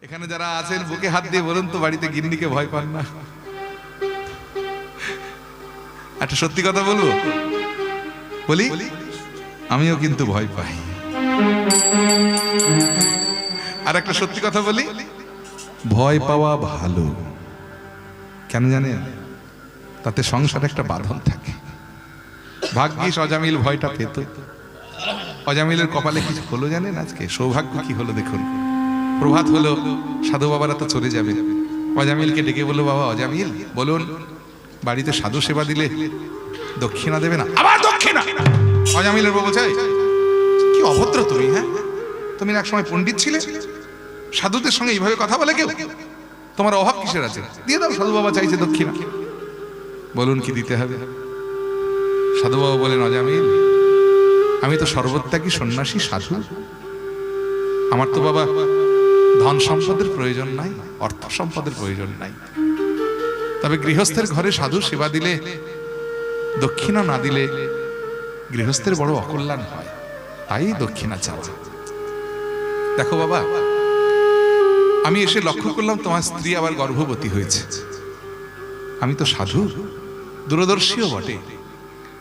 এখানে যারা আছেন বুকে হাত দিয়ে বলুন তো বাড়িতে গিন্নিকে ভয় পান না? একটা সত্যি কথা বলবো, বলি আমিও কিন্তু ভয় পাই। আর একটা সত্যি কথা বলি, ভয় পাওয়া ভালো। কেন জানেন? তাতে সংসারে একটা বাঁধন থাকে। ভাগ্যিস অজামিল ভয়টা পেত। অজামিলের কপালে কিছু হলো জানেন? আজকে সৌভাগ্য কি হলো দেখুন। প্রভাত হলো, সাধু বাবারা তো চলে যাবে। অজামিলকে ডেকে বললো, বাবা অজামিল বলুন, বাড়িতে সাধু সেবা দিলে দক্ষিণা দেবে না? আবার দক্ষিণা? অজামিলের বাবা চাই, কি অভদ্র তুমি! হ্যাঁ, তুমি এক সময় পণ্ডিত ছিলে, সাধুদের সঙ্গে এইভাবে কথা বলে কেউ? তোমার অভাব কিসের আছে? দিয়ে দাও, সাধু বাবা চাইছে দক্ষিণা। বলুন কি দিতে হবে? সাধু বাবা বলেন, অজামিল আমি তো সর্বত্যাগী সন্ন্যাসী সাধু, আমার তো বাবা ধন সম্পদের প্রয়োজন নাই, অর্থ সম্পদের প্রয়োজন নাই। তবে গৃহস্থের ঘরে সাধু সেবা দিলে, দক্ষিণা না দিলে গৃহস্থের বড় অকল্যাণ হয়, তাই দক্ষিণা চাওয়া। দেখো বাবা, আমি এসে লক্ষ্য করলাম তোমার স্ত্রী আবার গর্ভবতী হয়েছে। আমি তো সাধু, দূরদর্শীও বটে।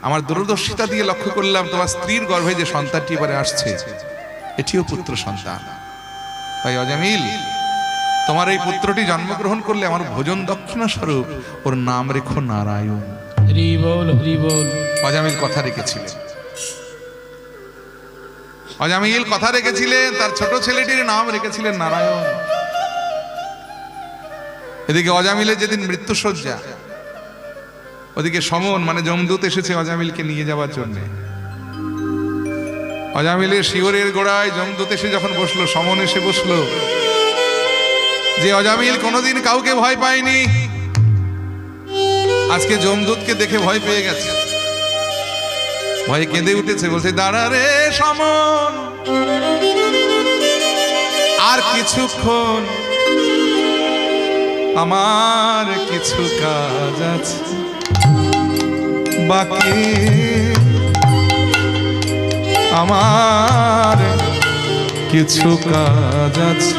আমার দূরদর্শিতা দিয়ে লক্ষ্য করলাম তোমার স্ত্রীর গর্ভে যে সন্তানটি এবারে আসছে, এটিও পুত্র সন্তান। তাই অজামিল, তোমার এই পুত্রটি জন্মগ্রহণ করলে আমার ভোজন দক্ষিণা স্বরূপ ওর নাম রেখো নারায়ণ। হরি বল, হরি বল। অজামিল কথা রেখেছিলেন। অজামিল কথা রেখেছিলেন, তার ছোট ছেলেটির নাম রেখেছিলেন নারায়ণ। এদিকে অজামিলের যেদিন মৃত্যুশয্যা, ওদিকে সমন মানে যমদূত এসেছে অজামিলকে নিয়ে যাওয়ার জন্য। অজামিলের শিওরের গোড়ায় যমদূত এসে যখন বসলো, সমন এসে বসলো, যে অজামিল কোনোদিন কাউকে ভয় পায়নি, আজকে যমদূতকে দেখে ভয় পেয়ে গেছে, ভয়ে কেঁদে উঠেছে, বলছে, দাঁড়া রে সমন, আর কিছুক্ষণ, আমার কিছু কাজ আছে বাকি, আমার কিছু কাজ আছে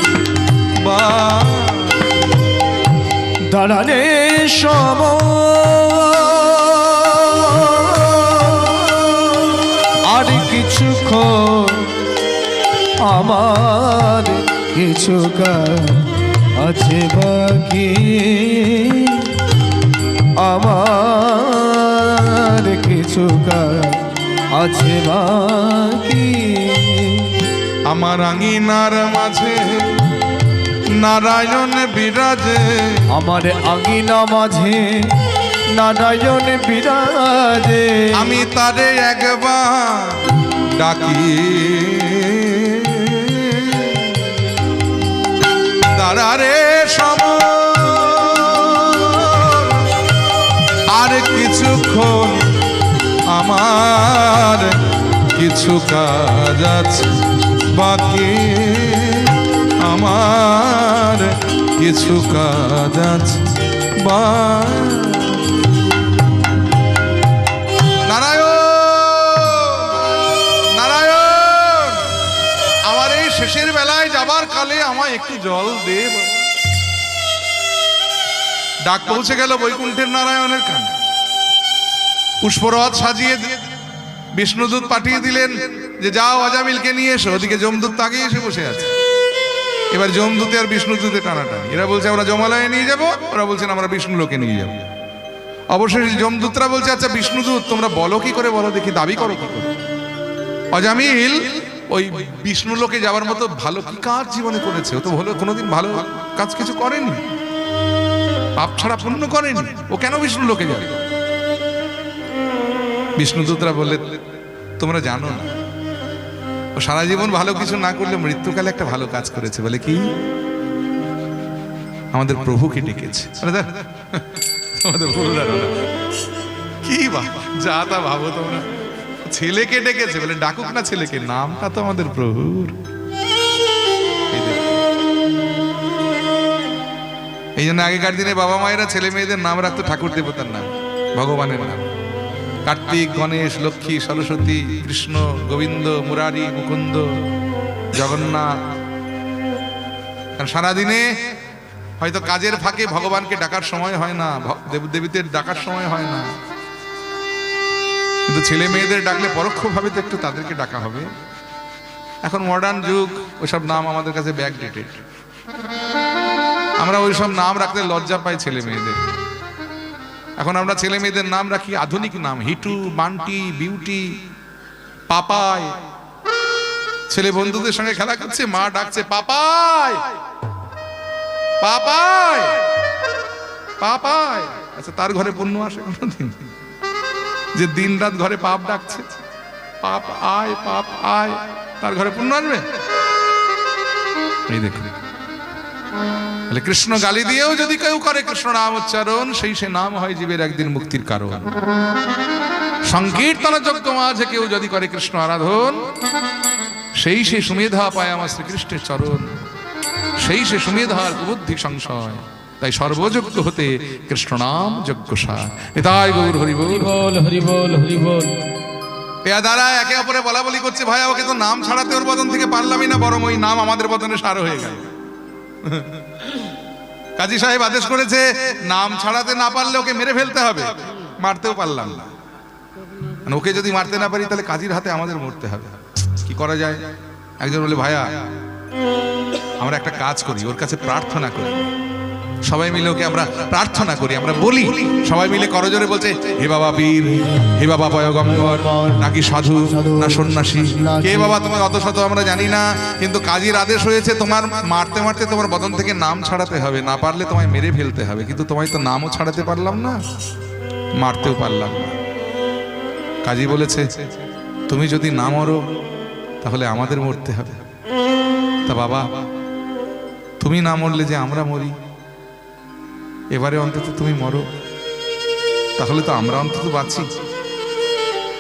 দাঁড়ানে সম আর কিছুক্ষণ, আমার কিছু কাজ আছে বাকি, আমার কিছু কাজ আছে বাকি। আমার আঙিনার মাঝে নারায়ণ বিরাজে, আমার আঙিনা মাঝে নারায়ণ বিরাজে, আমি তারে একবার ডাকি, দাঁড়া রে সমন, আর কিছুক্ষণ, আমার কিছু কাজ আছে বাকি, আমার কিছু কাজ আছে নারায়ণ, নারায়ণ, আমার এই শেষের বেলায় যাবার কালে আমায় একটু জল দে। ডাক পৌঁছে গেল বৈকুণ্ঠের নারায়ণের কানে। পুষ্পরথ সাজিয়ে বিষ্ণুদূত পাঠিয়ে দিলেন যে যাও অজামিলকে নিয়ে এসো। ওদিকে যমদূত তাকিয়ে এসে বসে আছে। এবার যমদূতে আর বিষ্ণুদূতে টানাটানি। এরা বলছে আমরা যমালয়ে নিয়ে যাব, ওরা বলছেন আমরা বিষ্ণুলোকে নিয়ে যাব। অবশেষে যমদূতরা বলছে আচ্ছা বিষ্ণুদূত তোমরা বলো কি করে, বলো দেখি, দাবি করো কি করে। অজামিল ওই বিষ্ণুলোকে যাওয়ার মতো ভালো কি কাজ জীবনে করেছে? ও তো হলো কোনোদিন ভালো কাজ কিছু করেনি, পাপ ছাড়া পুণ্য করেনি, ও কেন বিষ্ণুলোকে যাবে? বিষ্ণুদূতরা বললে তোমরা জানো না, ও সারা জীবন ভালো কিছু না করলে মৃত্যুকালে একটা ভালো কাজ করেছে। বলে কি? আমাদের প্রভুকে ডেকেছে। তোমাদের ভুল ধারণা। কি বাবা, যা তা ভাবো তোমরা। ছেলেকে ডেকেছে, বলে ডাকুক না ছেলেকে, নামটা তো আমাদের প্রভুর। এই জন্য আগেকার দিনে বাবা মায়েরা ছেলে মেয়েদের নাম রাখতো ঠাকুর দেবতার নাম, ভগবানের নাম। কার্তিক, গণেশ, লক্ষ্মী, সরস্বতী, কৃষ্ণ, গোবিন্দ, মুরারি, মুকুন্দ, জগন্নাথ, কারণ সারাদিনে হয়তো কাজের ফাঁকে ভগবানকে ডাকার সময় হয় না, দেবদেবীদের ডাকার সময় হয় না, কিন্তু ছেলে মেয়েদের ডাকলে পরোক্ষভাবে তো একটু তাদেরকে ডাকা হবে। এখন মডার্ন যুগ, ওইসব নাম আমাদের কাছে ব্যাকডেটেড। আমরা ওইসব নাম রাখতে লজ্জা পাই ছেলে মেয়েদের। এখন আমরা ছেলে মেয়েদের নাম রাখি আধুনিক নাম, হিটু, বান্টি, বিউটি, পাপাই। ছেলে বন্ধুদের সঙ্গে খেলা করছে, মা ডাকছে পাপাই পাপাই পাপাই। আচ্ছা, তার ঘরে পুণ্য আসে কোনদিন? যে দিন রাত ঘরে পাপ ডাকছে, পাপ আয় পাপ আয়, তার ঘরে পুণ্য আসবে? এই দেখুন, বলে কৃষ্ণ গালি দিয়েও যদি কেউ করে কৃষ্ণ নাম উচ্চারণ, সেই সে নাম হয় জীবের একদিন মুক্তির কারণ। সংকীর্তন যজ্ঞ মাঝে কেউ যদি করে কৃষ্ণ আরাধন, সেই সে সুমেধা পায় আমার শ্রীকৃষ্ণের চরণ, সেই সে সুমেধার বুদ্ধি সংশয়। তাই সর্বযজ্ঞ হতে কৃষ্ণ নাম যজ্ঞসার। এটাই গৌর হরি বল হরি বল হরি বল। পেয়াদারা একে অপরে বলা বলি করছে, ভাই ওকে তো নাম ছাড়াতে ওর বদন থেকে পারলামই না, বরং ওই নাম আমাদের বদনে সার হয়ে গেল। কাজী সাহেব আদেশ করেছে, নাম ছাড়াতে না পারলে ওকে মেরে ফেলতে হবে। মারতেও পারলাম না, ওকে যদি মারতে না পারি তাহলে কাজীর হাতে আমাদের মরতে হবে। কি করা যায়? একজন বলে, ভাইয়া আমরা একটা কাজ করি, ওর কাছে প্রার্থনা করি, সবাই মিলে ওকে আমরা প্রার্থনা করি, আমরা বলি, সবাই মিলে করজোরে বলছে, হে বাবা বীর, হে বাবা পয়গম্বর, নাকি সাধু না সন্ন্যাসী, কে বাবা তুমি অত শত আমরা জানি না, কিন্তু কাজীর আদেশ হয়েছে তোমার মারতে মারতে তোমার বদন থেকে নাম ছাড়াতে হবে, না পারলে তোমায় মেরে ফেলতে হবে। কিন্তু তোমায় তো নামও ছাড়াতে পারলাম না, মারতেও পারলাম না। কাজী বলেছে, তুমি যদি না মরো তাহলে আমাদের মরতে হবে। তা বাবা তুমি না মরলে যে আমরা মরি, এবারে অন্তত তুমি মরো, তাহলে তো আমরা অন্তত বাঁচি।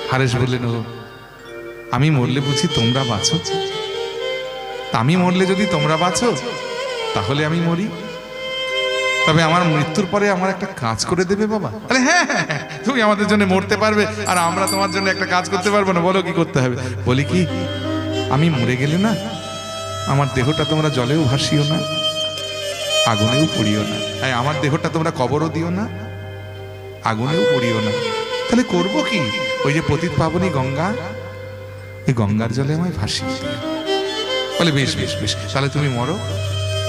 হারেস বললেন, ও আমি মরলে বুঝি তোমরা বাঁচো? আমি মরলে যদি তোমরা বাঁচো তাহলে আমি মরি, তবে আমার মৃত্যুর পরে আমার একটা কাজ করে দেবে বাবা? আরে হ্যাঁ হ্যাঁ, তুমি আমাদের জন্য মরতে পারবে আর আমরা তোমার জন্য একটা কাজ করতে পারবো না? বলো কি করতে হবে? বলি কি, আমি মরে গেলে না আমার দেহটা তোমরা জলেও ভাসিও না, আগুনেও পড়িও না, আমার দেহটা তোমরা কবরও দিও না, আগুনেও পড়িও না। তাহলে করবো কি? ওই যে পতিত পাবনী গঙ্গা, এই গঙ্গার জলে আমায় ভাসিয়ে দিও। বলে বেশ বেশ বেশ, তাহলে তুমি মরো।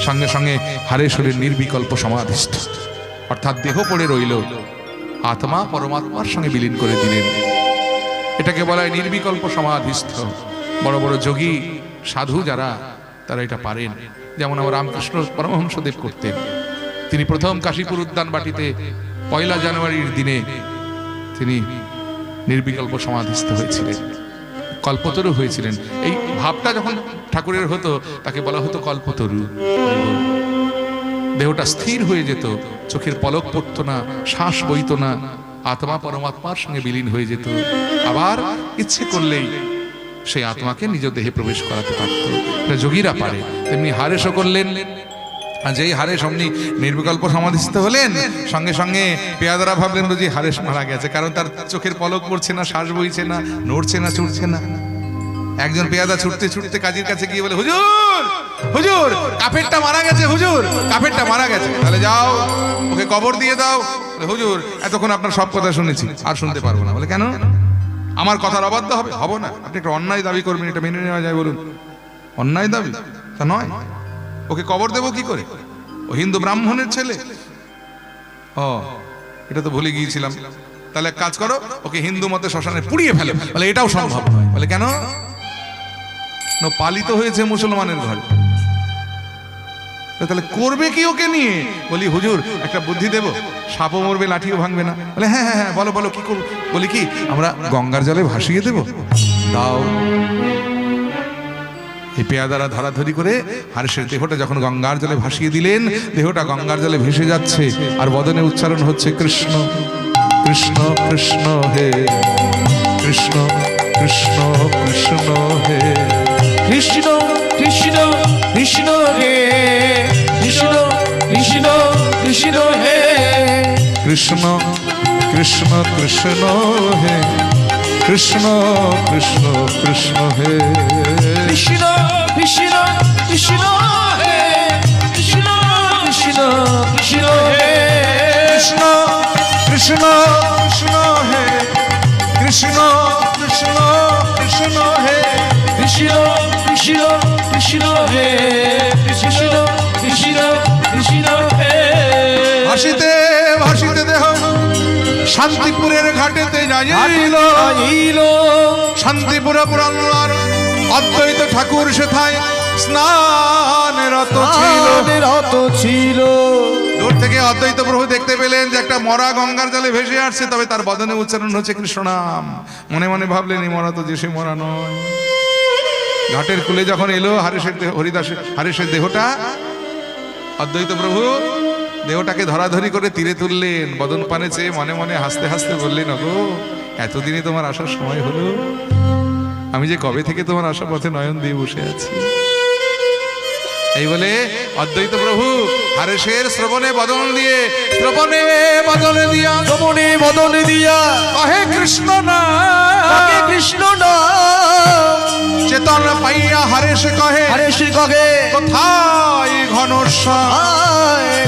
সঙ্গে সঙ্গে হারেশ্বরের নির্বিকল্প সমাধিস্থ, অর্থাৎ দেহ পড়ে রইল, আত্মা পরমাত্মার সঙ্গে বিলীন করে দিলেন। এটাকে বলা হয় নির্বিকল্প সমাধিস্থ। বড় বড় যোগী সাধু যারা, তারা এটা পারেন। যেমন আমার রামকৃষ্ণ পরমহংসদেব করতেন। তিনি প্রথম কাশীপুর উদ্যান বাটিতে 1 জানুয়ারির দিনে তিনি নির্বিকল্প সমাধিস্থ হয়েছিলেন, কল্পতরু হয়েছিলেন। এই ভাবটা যখন ঠাকুরের হতো তাকে বলা হতো কল্পতরু। দেহটা স্থির হয়ে যেত, চোখের পলক পড়তো না, শ্বাস বইতো না, আত্মা পরমাত্মার সঙ্গে বিলীন হয়ে যেত। আবার ইচ্ছে করলেই সেই আত্মাকে নিজ দেহে প্রবেশ করাতে পারত। যোগীরা পারে, তেমনি হারেশও করলেন। আর যেই হারেশ অমনি নির্বিকল্প সমাধিস্থ হলেন, সঙ্গে সঙ্গে পেয়াদারা ভাবলেন যে হারেশ মারা গেছে, কারণ তার চোখের পলক পড়ছে না, শ্বাস বইছে না, নড়ছে না, ছুটছে না। একজন পেয়াদা ছুটতে ছুটতে কাজীর কাছে গিয়ে বলে, হুজুর হুজুর কাফেরটা মারা গেছে, হুজুর কাফেরটা মারা গেছে। তাহলে যাও ওকে কবর দিয়ে দাও। হুজুর এতক্ষণ আপনার সব কথা শুনেছি, আর শুনতে পারবো না। বলে কেন? আমার কথার অবাধ্য হবে? হব না। আপনি একটা অন্যায় দাবি করবেন, এটা মেনে নেওয়া যায় বলুন? অন্যায় দাবি তা নয়। ওকে কবর দেবো কি করে? ও হিন্দু ব্রাহ্মণের ছেলে। ও এটা তো ভুলে গিয়েছিলাম। তাহলে এক কাজ করো, ওকে হিন্দু মতে শ্মশানে পুড়িয়ে ফেলে। বলে এটাও সম্ভব নয়। বলে কেন? পালিত হয়েছে মুসলমানের ঘরে। তাহলে করবে কি ওকে নিয়ে? বলি হুজুর একটা বুদ্ধি দেবো, সাপও মরবে লাঠিও ভাঙবে না। বলে হ্যাঁ হ্যাঁ হ্যাঁ, বলো বলো কি করবো? বলি কি, আমরা গঙ্গার জলে ভাসিয়ে দেবো, দাও। এই পেয়াদারা ধরাধরি করে হারেশের দেহটা যখন গঙ্গার জলে ভাসিয়ে দিলেন, দেহটা গঙ্গার জলে ভেসে যাচ্ছে, আর বদনে উচ্চারণ হচ্ছে কৃষ্ণ কৃষ্ণ কৃষ্ণ হে কৃষ্ণ কৃষ্ণ কৃষ্ণ হে কৃষ্ণ কৃষ্ণ কৃষ্ণ হে কৃষ্ণ কৃষ্ণ কৃষ্ণ হে কৃষ্ণ কৃষ্ণ কৃষ্ণ হে কৃষ্ণ কৃষ্ণ কৃষ্ণ হে কৃষ্ণ কৃষ্ণ কৃষ্ণ হে কৃষ্ণ হে কৃষ্ণ কৃষ্ণ কৃষ্ণ হে কৃষ্ণ কৃষ্ণ কৃষ্ণ হে কৃষ্ণ কৃষ্ণ কৃষ্ণ হে কৃষ্ণ কৃষ্ণ কৃষ্ণ হে ভাসিতে ভাসিতে দেহ শান্তিপুরের ঘাটেতে যাইল শান্তিপুর পুরানোর অদ্বৈত ঠাকুর সেথায় স্নানরত ছিল। দূর থেকে অদ্বৈত প্রভু দেখতে পেলেন যে একটা মরা গঙ্গার জলে ভেসে আসছে, তবে তার বদনে উচ্চারণ হচ্ছে কৃষ্ণ নাম। মনে মনে ভাবলেন এই মরা তো যে সে মরা নয়। ঘাটের কুলে যখন এলো হরিশের দেহটা, অদ্বৈত প্রভু দেহটাকে ধরাধরি করে তীরে তুললেন। বদন পানে চেয়ে মনে মনে হাসতে হাসতে বললেন, ওগো এতদিনে তোমার আসার সময় হলো। আমি যে কবে থেকে তোমার আসার পথে নয়ন দিয়ে বসে আছি। এই বলে অদ্বৈত প্রভু হারেশের শ্রবণে বদন দিয়া কহে কৃষ্ণ নাম কৃষ্ণ না চেতন পাইয়া হারেশে কহে কোথায়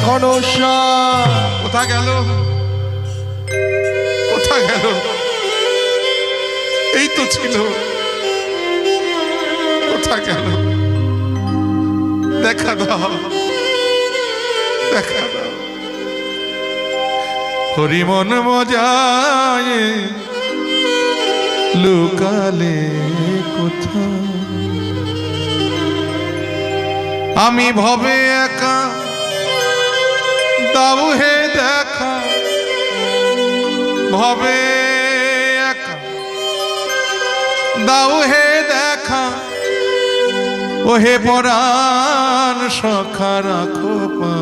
ঘনশ্যাম কোথা গেল এই তো ছিল, কোথা গেল? দেখা দাও হরিমন মজায় লুকালে কোথা? আমি ভবে একা দাও হে দেখা, ভবে একা দাও হে দেখা, ও হে পরাণ সখা রাখো পা।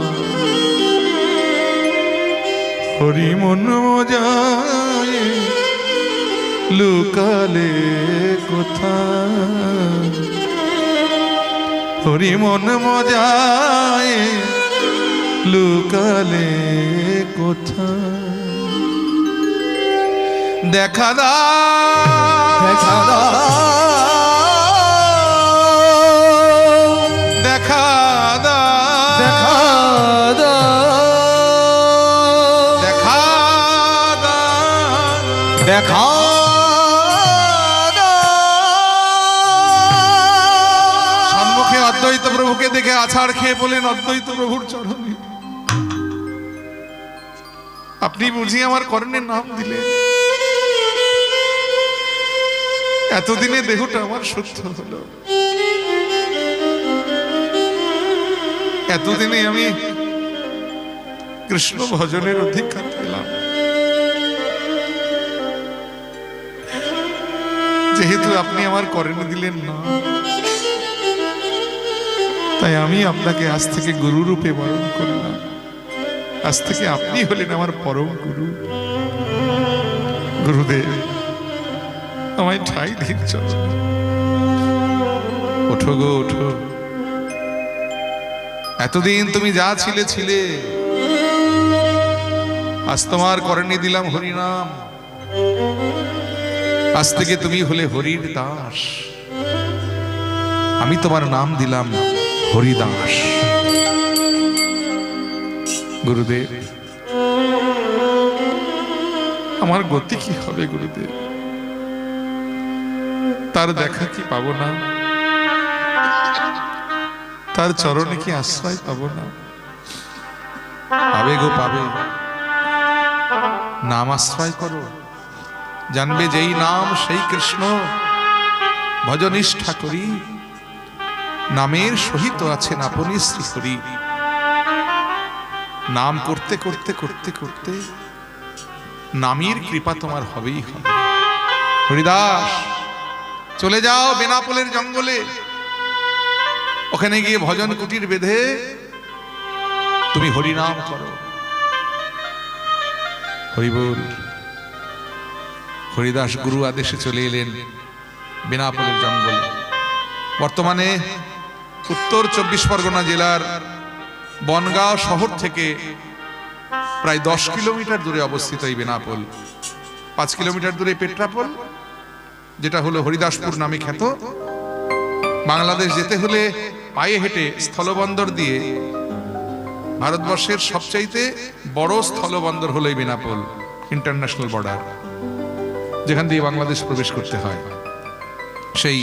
হরি মন মজায় লুকালে কোথা? হরি মন মজায় লুকালে কোথা? দেখা দাও দেখা সম্মুখে অদ্বৈত প্রভুকে দেখে আছাড় খেয়ে বলেন, অদ্বৈত প্রভুর চরণে আপনি বুঝি আমার কর্ণের নাম দিলেন। এতদিনে দেহটা আমার সত্য হলো, এতদিনে আমি কৃষ্ণ ভজনের অধিকার পেলাম। যেহেতু আপনি আমার করেন দিলেন না, তাই আমি আপনাকে আজ থেকে গুরু রূপে বরণ করলাম। আজ থেকে আপনি হলেন আমার পরম গুরু। গুরুদেব আমায় ঠাই দিন, চলো ওঠো গো ওঠো। এতদিন তুমি যা ছিলে, আজ তোমার করণে দিলাম হরিনাম। আজ থেকে তুমি হলে হরির দাস, আমি তোমার নাম দিলাম হরিদাস। গুরুদেব আমার গতি কি হবে গুরুদেব? তার দেখা কি পাবো না? তার চরণে কি আশ্রয় পাবো না? পাবে গো পাবে। নাম আশ্রয় করো, জানবে যেই নাম সেই কৃষ্ণ। ভজনিষ্ঠা করি, নামের সহিত আছেন আপনি শ্রীহরি। নাম করতে করতে করতে করতে নামের কৃপা তোমার হবেই হবে। হরিদাস চলে যাও বেনাপোলের জঙ্গলে, ওখানে গিয়ে ভজন কুটির বেঁধে তুমি হরিনাম করো। হরিবল। হরিদাস গুরু আদেশে চলে এলেন বেনাপোলের জঙ্গলে। বর্তমানে উত্তর 24 পরগনা জেলার বনগাঁও শহর থেকে প্রায় 10 কিলোমিটার দূরে অবস্থিত এই বেনাপোল। 5 কিলোমিটার দূরে পেট্রাপোল, যেটা হলো হরিদাসপুর নামে খ্যাত। বাংলাদেশ যেতে হলে পায়ে হেঁটে স্থলবন্দর দিয়ে ভারতবর্ষের সবচাইতে বড় স্থলবন্দর হলো এই বেনাপোল ইন্টারন্যাশনাল বর্ডার, যেখান দিয়ে বাংলাদেশ প্রবেশ করতে হয়। সেই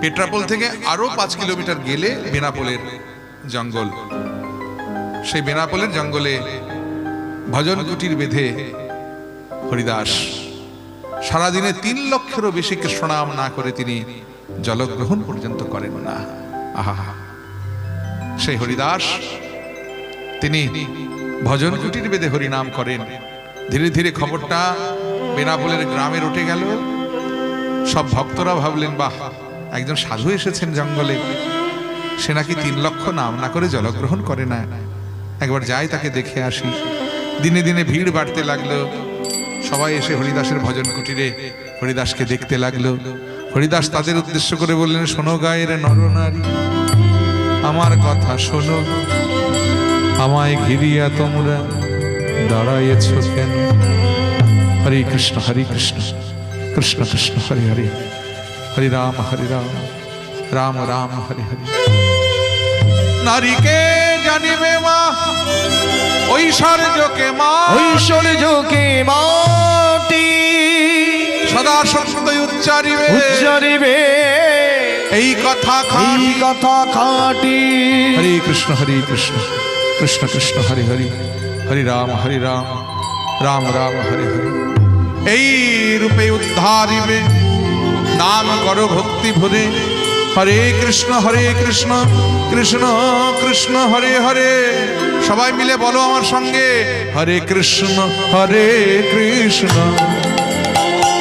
পেট্রাপোল থেকে আরো 5 কিলোমিটার গেলে বেনাপোলের জঙ্গল। সেই বেনাপোলের জঙ্গলে ভজন কুটির বেঁধে হরিদাস সারাদিনে 3 লক্ষেরও বেশি কৃষ্ণনাম না করে তিনি জলগ্রহণ পর্যন্ত করেন না। আহা, সেই হরিদাস তিনি ভজন কুটির বেঁধে হরিনাম করেন। ধীরে ধীরে খবরটা বেনাপোলের গ্রামে উঠে গেল। সব ভক্তরা ভাবলেন, বাহ, একজন সাধু এসেছেন জঙ্গলে, সে নাকি 3 লক্ষ নাম না করে জলগ্রহণ করে না, একবার যাই তাকে দেখে আসি। দিনে দিনে ভিড় বাড়তে লাগলো। সবাই এসে হরিদাসের ভজন কুটিরে হরিদাসকে দেখতে লাগলো। হরিদাস তাদের উদ্দেশ্য করে বললেন, শোনো গায়ের নরনারী, আমার কথা শোনো, আমায় ঘিরিয়া তোমরা দাঁড়াইয়েছ কেন? হরে কৃষ্ণ কৃষ্ণ কৃষ্ণ হরে হরে, হরে রাম রাম রাম হরে হরে। নারীকে জানিবে মা, ঐশ্বর্যকে মা, ঐশ্বর্যকে মাটি সদা সত্যই উচ্চারিবে এই কথা খাঁটি। হরে কৃষ্ণ কৃষ্ণ কৃষ্ণ হরে হরে, হরে রাম রাম রাম হরে হরে। এই রূপে উদ্ধারিবে, নাম করো ভক্তি ভরে। হরে কৃষ্ণ কৃষ্ণ কৃষ্ণ হরে হরে। সবাই মিলে বলো আমার সঙ্গে, হরে কৃষ্ণ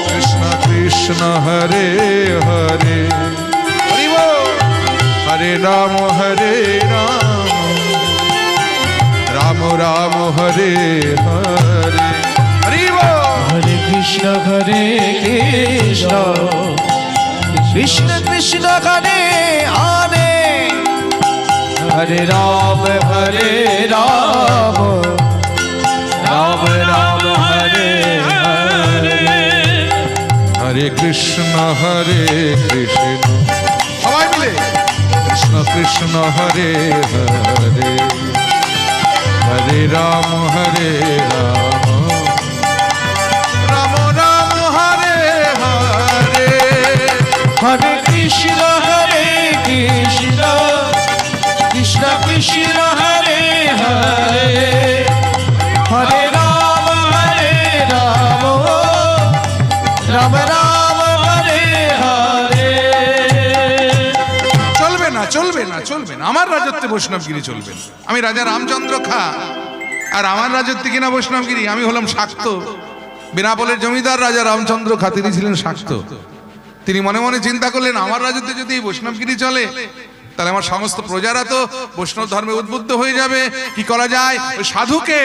কৃষ্ণ কৃষ্ণ হরে হরে, হরি বল। হরে রাম রাম রাম হরে হরে, হরি বল। হরে কৃষ্ণ কৃষ্ণ কৃষ্ণ হরে হরে, হরে রাম রাম রাম হরে হরে। হরে কৃষ্ণ কৃষ্ণ, সবাই মিলে কৃষ্ণ কৃষ্ণ হরে হরে, হরে রাম রাম রাম হরে হরে। হরে কৃষ্ণ কৃষ্ণ কৃষ্ণ কৃষ্ণ হরে হরে, হরে রাম রাম রাম হরে হরে। চলবে না, আমার রাজত্বে বৈষ্ণবগিরি চলবে না। আমি রাজা রামচন্দ্র খা, আর আমার রাজত্বে কিনা বৈষ্ণবগিরি। আমি হলাম শাক্ত। বেনাপোলের জমিদার রাজা রামচন্দ্র খা, তিনি ছিলেন শাক্ত। তিনি মনে মনে চিন্তা করলেন, আমার রাজত্বে যদি এই বৈষ্ণবগিরি চলে, তাহলে আমার সমস্ত প্রজারা তো বৈষ্ণব ধর্মে উদ্বুদ্ধ হয়ে যাবে। কি করা যায়? ওই সাধুকে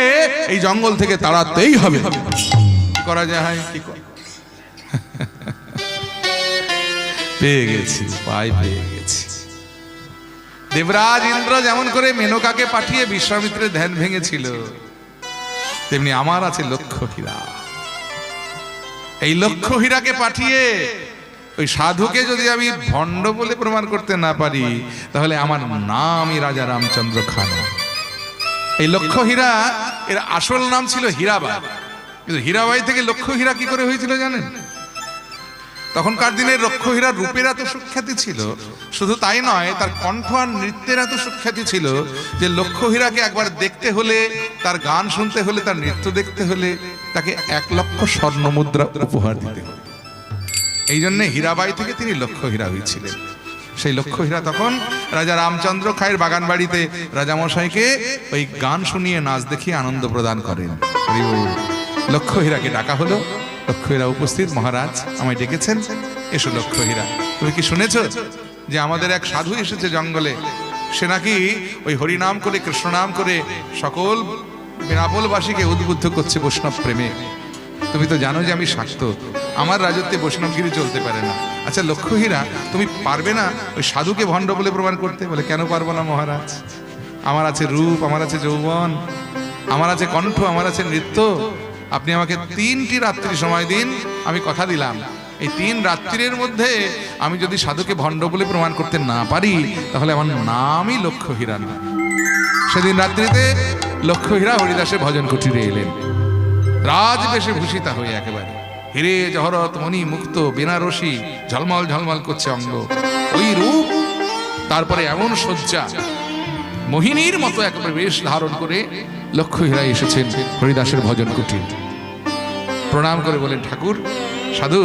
এই জঙ্গল থেকে তাড়াতেই হবে। কি করা যায়? পেয়ে গেছি, উপায় পেয়ে গেছি। দেবরাজ ইন্দ্র যেমন করে মেনকাকে পাঠিয়ে বিশ্বামিত্রের ধ্যান ভেঙেছিল, তেমনি আমার আছে লক্ষ্য হীরা। এই লক্ষ্য হীরাকে পাঠিয়ে ওই সাধুকে যদি আমি ভণ্ড বলে প্রমাণ করতে না পারি, তাহলে আমার নামই রাজা রামচন্দ্র খান। এই লক্ষ্য হীরা এর আসল নাম ছিল হীরাবাই, কিন্তু হীরাবাই থেকে লক্ষ্য হীরা কি করে হয়েছিল জানেন? তখনকার দিনের লক্ষ্য হীরার রূপের এত সুখ্যাতি ছিল, শুধু তাই নয়, তার কণ্ঠ আর নৃত্যের এত সুখ্যাতি ছিল যে লক্ষ্য হীরাকে একবার দেখতে হলে, তার গান শুনতে হলে, তার নৃত্য দেখতে হলে তাকে 1 লক্ষ স্বর্ণ মুদ্রা উপহার দিতে হবে। এই জন্য হীরাবাই থেকে তিনি লক্ষ্য হীরা হয়েছিলেন। সেই লক্ষ্য হীরা তখন রাজা রামচন্দ্র খায়ের বাগান বাড়িতে রাজামশাইকে ওই গান শুনিয়ে নাচ দেখিয়ে আনন্দ প্রদান করেন। লক্ষ্য হীরাকে ডাকা হলো। লক্ষ্য হীরা উপস্থিত। মহারাজ, আমায় ডেকেছেন, এসো লক্ষ্য হীরা। তুমি কি শুনেছ যে আমাদের এক সাধু এসেছে জঙ্গলে? সে নাকি ওই হরিনাম করে, কৃষ্ণনাম করে সকল বেনাপোলবাসীকে উদ্বুদ্ধ করছে বৈষ্ণব প্রেমে। তুমি তো জানো যে আমি শাক্ত, আমার রাজত্বে বৈষ্ণবগিরি চলতে পারে না। আচ্ছা লক্ষ্য হীরা, তুমি পারবে না ওই সাধুকে ভণ্ড বলে প্রমাণ করতে? বলে, কেন পারবো না মহারাজ? আমার আছে রূপ, আমার আছে যৌবন, আমার আছে কণ্ঠ, আমার আছে নৃত্য। আপনি আমাকে 3টি রাত্রি সময় দিন, আমি কথা দিলাম এই 3 রাত্রির মধ্যে আমি যদি সাধুকে ভণ্ড বলে প্রমাণ করতে না পারি, তাহলে আমার নামই লক্ষ্য হীরা না। সেদিন রাত্রিতে লক্ষ্মীহীরা হরিদাসের ভজন কুটিরে এলেন, রাজবেশে ভূষিতা হয়ে একেবারে হিরে জহরত মণি মুক্ত বেনারসি ঝলমল ঝলমল করছে অঙ্গ, ওই রূপ, তারপরে এমন সজ্জা, মোহিনীর মতো একেবারে বেশ ধারণ করে লক্ষ্মীহীরা এসেছেন হরিদাসের ভজন কুটির। প্রণাম করে বলেন, ঠাকুর সাধু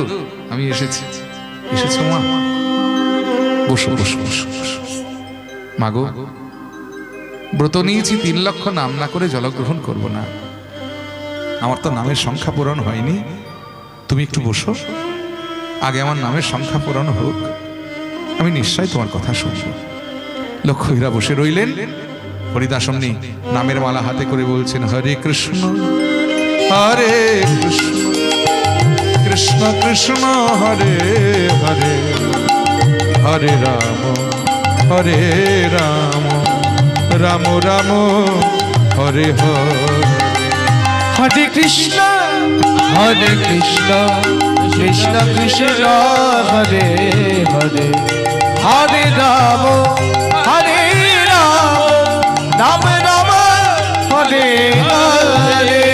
আমি এসেছি। এসেছো মা? বসো বসো বসো বসো। মাগো, ব্রত নিয়েছি 3 লক্ষ নাম না করে জলগ্রহণ করব না, আমার তো নামের সংখ্যা পূরণ হয়নি, তুমি একটু বসো, আগে আমার নামের সংখ্যা পূরণ হোক, আমি নিশ্চয় তোমার কথা শুনব। লক্ষ্মীহীরা বসে রইলেন, হরিদাস অমনি নামের মালা হাতে করে বলছেন, হরে কৃষ্ণ হরে কৃষ্ণ কৃষ্ণ কৃষ্ণ হরে হরে, হরে রাম হরে রাম রাম রাম হরে হরে। হরে কৃষ্ণ কৃষ্ণ কৃষ্ণ হরে হরে, হরে রাম রাম রাম হরে হরে।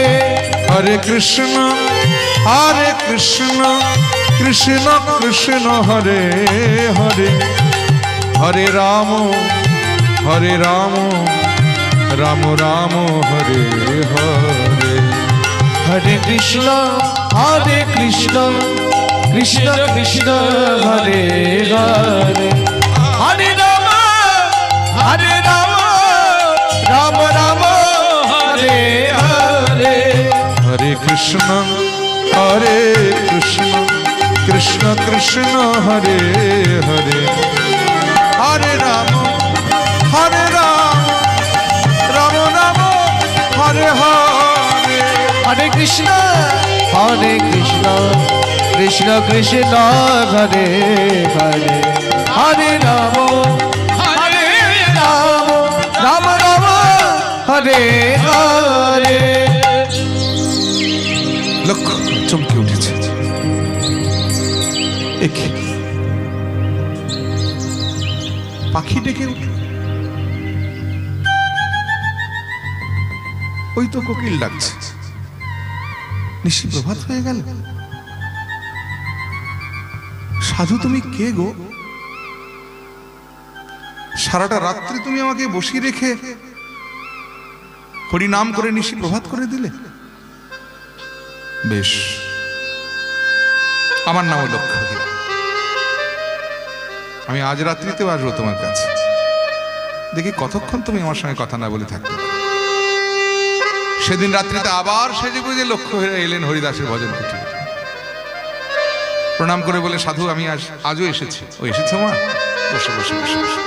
হরে কৃষ্ণ কৃষ্ণ কৃষ্ণ হরে হরে, হরে রাম রাম রাম হরে হরে। হরে কৃষ্ণ কৃষ্ণ কৃষ্ণ হরে হরে, হরে রাম রাম রাম হরে হরে। হরে কৃষ্ণ কৃষ্ণ কৃষ্ণ হরে হরে, হরে রাম রাম রাম হরে হরে। হরে কৃষ্ণ কৃষ্ণ কৃষ্ণ হরে হরে, হরে রাম রাম রাম হরে হরে। লক্ষ্য চমকে উঠেছে, একে পাখি ডেকে উঠল, ওই তো কোকিল ডাকছে, নিশি প্রভাত হয়ে গেল। সাধু তুমি কে গো? সারাটা রাত্রি তুমি আমাকে বসিয়ে রেখে হরি নাম করে নিশি প্রভাত করে দিলে। বেশ, আমার নাম লক্ষ্মীহীরা, আমি আজ রাত্রিতেও আসবো তোমার কাছে, দেখি কতক্ষণ তুমি আমার সঙ্গে কথা না বলে থাকতে। সেদিন রাত্রিতে আবার সেজে গুজে লক্ষ্মীহীরা এলেন হরিদাসের ভজন কুটিরে। প্রণাম করে বলে, সাধু আমি আজও এসেছি। ও এসেছো মা? বসে বসে বসে বসে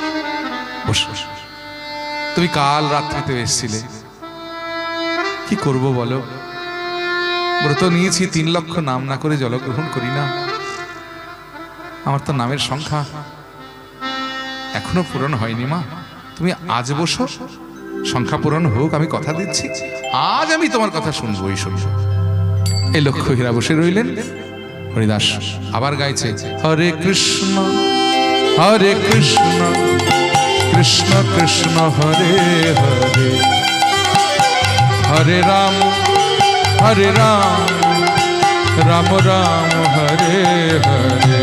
বসে বসে। তুমি কাল রাত্রিতে এসেছিলে, কি করব বলো? ব্রত নিয়েছি 3 লক্ষ নাম না করে জলগ্রহণ করি না, আমার তো নামের সংখ্যা এখনো পূরণ হয়নি মা, তুমি আজ বসো, সংখ্যা পূরণ হোক, আমি কথা দিচ্ছি আজ আমি তোমার কথা শুনবো। এই শুনবো। এই লক্ষ্মীহীরা বসে রইলেন, হরিদাস আবার গাইছে, হরে কৃষ্ণ কৃষ্ণ কৃষ্ণ হরে হরে, হরে রাম রাম রাম হরে হরে।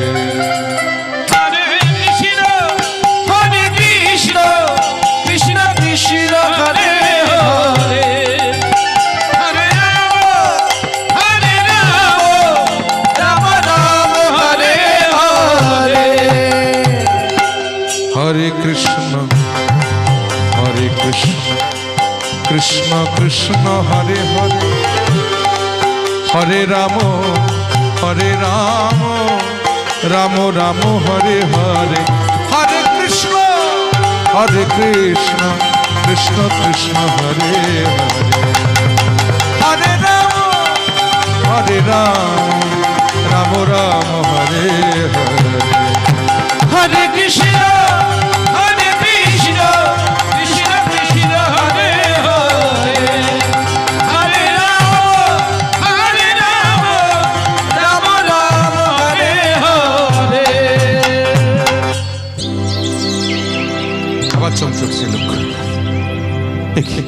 কৃষ্ণ কৃষ্ণ হরে হরে, হরে রাম রাম রাম হরে হরে। হরে কৃষ্ণ কৃষ্ণ কৃষ্ণ হরে হরে, হরে রাম রাম রাম হরে হরে। হরে কৃষ্ণ কৃষ্ণ কৃষ্ণ হরে হরে, হরে রাম রাম হরে হরে। হরে কৃষ্ণ কৃষ্ণ কৃষ্ণ হরে হরে, হরে রাম রাম রাম হরে হরে। আবার চমচকছে লক্ষ্য, কি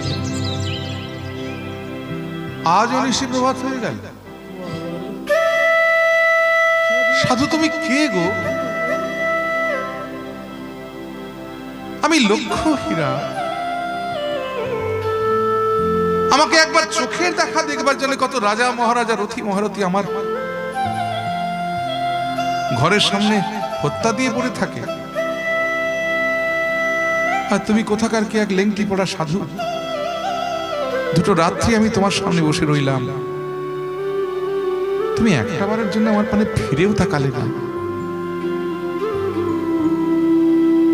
আজ অনিশি প্রভাত হয়ে গেল? সাধু তুমি কে গো? আমি লক্ষ্য হীরা। আমাকে একবার চোখের দেখা দেখবার জন্য কত রাজা মহারাজা রথী মহারথী আমার ঘরের সামনে হত্যা দিয়ে পড়ে থাকে, আর তুমি কোথাকার কি এক লেংটি পড়া সাধু? দুটো রাত্রি আমি তোমার সামনে বসে রইলাম, তুমি একটা বারের জন্য আমার পানে ফিরেও তাকালে না।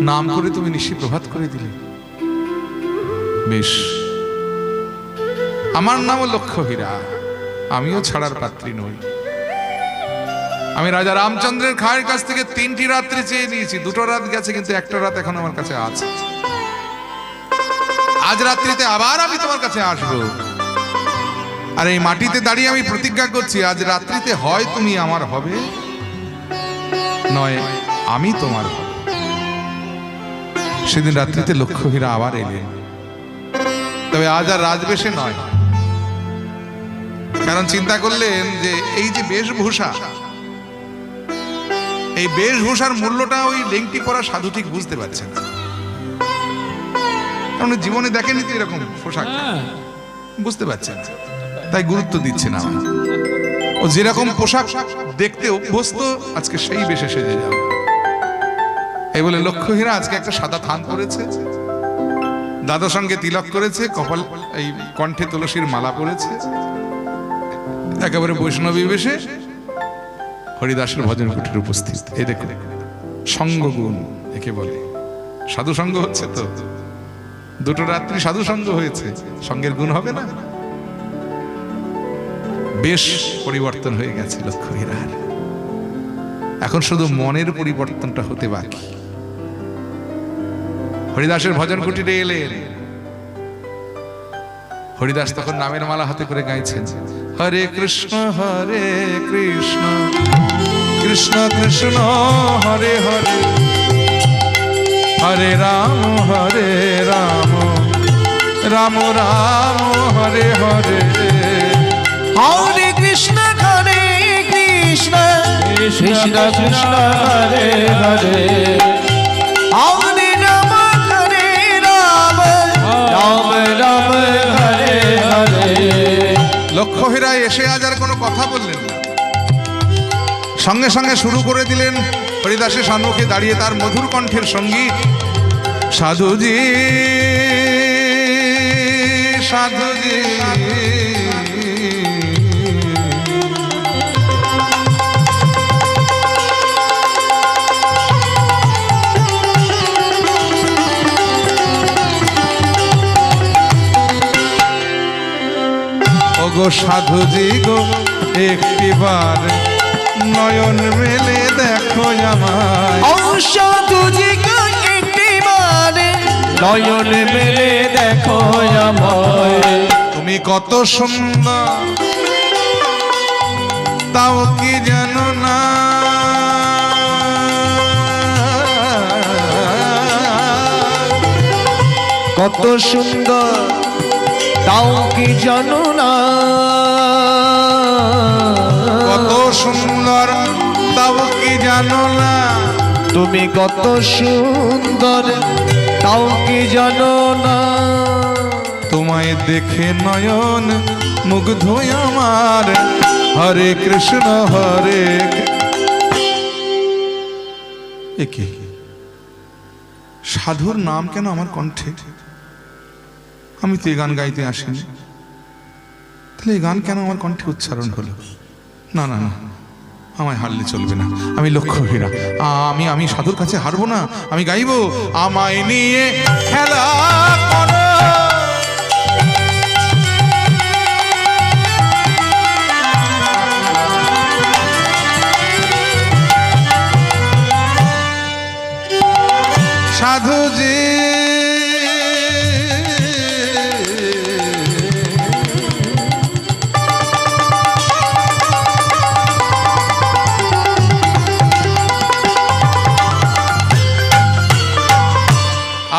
নাম করে তুমি নিশি প্রভাত করে দিলে। বেশ, আমার নামও লক্ষ্য হীরা, আমিও ছাড়ার পাত্রী নই। আমি রাজা রামচন্দ্রের খায়ের কাছ থেকে 3টি রাত্রি চেয়ে নিয়েছি, 2টো রাত গেছে, কিন্তু একটা রাত এখন আমার কাছে আছে। আজ রাত্রিতে আবার আমি তোমার কাছে আসবো, আর এই মাটিতে দাঁড়িয়ে আমি প্রতিজ্ঞা করছি, আজ রাত্রিতে হয় তুমি আমার হবে, নয় আমি তোমার হবে। সেদিন রাত্রিতে লক্ষ্য হীরা আবার এলেন, তবে আজ আর রাজবেশে নয়, কারণ চিন্তা করলেন যে এই যে বেশভূষা, এই বেশভূষার মূল্যটা ওই লেংটি পরা সাধু ঠিক বুঝতে পারছে না, কারণ জীবনে দেখেনি তো এরকম পোশাক, বুঝতে পারছে না, তাই গুরুত্ব দিচ্ছে না। ও যেরকম পোশাক দেখতে অভ্যস্ত, আজকে সেই বেশে সেজে যাবে। এই বলে লক্ষ্য হীরা আজকে একটা সাদা থান পরেছে, দাদার সঙ্গে তিলক করেছে, কপাল এই কণ্ঠে তুলসীর মালা পরেছে, একেবারে বৈষ্ণবী বেশে হরিদাসের ভজন কুটির উপস্থিত। এই দেখো সঙ্গ গুণ একে বলে, সাধু সঙ্গ হচ্ছে তো, 2টো রাত্রি সাধু সঙ্গ হয়েছে, সঙ্গের গুণ হবে না? বেশ পরিবর্তন হয়ে গেছে লক্ষ্য হীরার, এখন শুধু মনের পরিবর্তনটা হতে বাকি। হরিদাসের ভজন কুটিরে এলেন, হরিদাস তখন নামের মালা হাতে করে গাইছেন, হরে কৃষ্ণ কৃষ্ণ কৃষ্ণ হরে হরে, হরে রাম রাম রাম হরে হরে, হরে কৃষ্ণ কৃষ্ণ কৃষ্ণ কৃষ্ণ হরে হরে, হরে রাম রাম রাম হরে হরে। লক্ষ্য হীরা এসে আজ আর কোনো কথা বললেন না, সঙ্গে সঙ্গে শুরু করে দিলেন হরিদাসের সম্মুখে দাঁড়িয়ে তার মধুর কণ্ঠের সঙ্গীত। সাধুজি সাধুজি ওগো সাধুজি গো, একটিবার নয়ন মেলে দেখো আমায়। ও সাধুজি গো, একটিবার নয়ন মেলে দেখো আমায়। তুমি কত সুন্দর তাও কি জানো না, কত সুন্দর তাও কি জানো না, কত সুন্দর তাও কি জানো না, তুমি কত সুন্দর তাও কি জানো না। তোমায় দেখে নয়ন মুগ্ধ আমার, হরে কৃষ্ণ হরে। একে সাধুর নাম কেন আমার কণ্ঠে? আমি তো এই গান গাইতে আসিনি, তাহলে এই গান কেন আমার কণ্ঠে উচ্চারণ হলো? না না না, আমায় হারলে চলবে না, আমি লক্ষ্য হীরা, আমি সাধুর কাছে হারবো না, আমি গাইবো আমায় নিয়ে খেলা করো, সাধুজি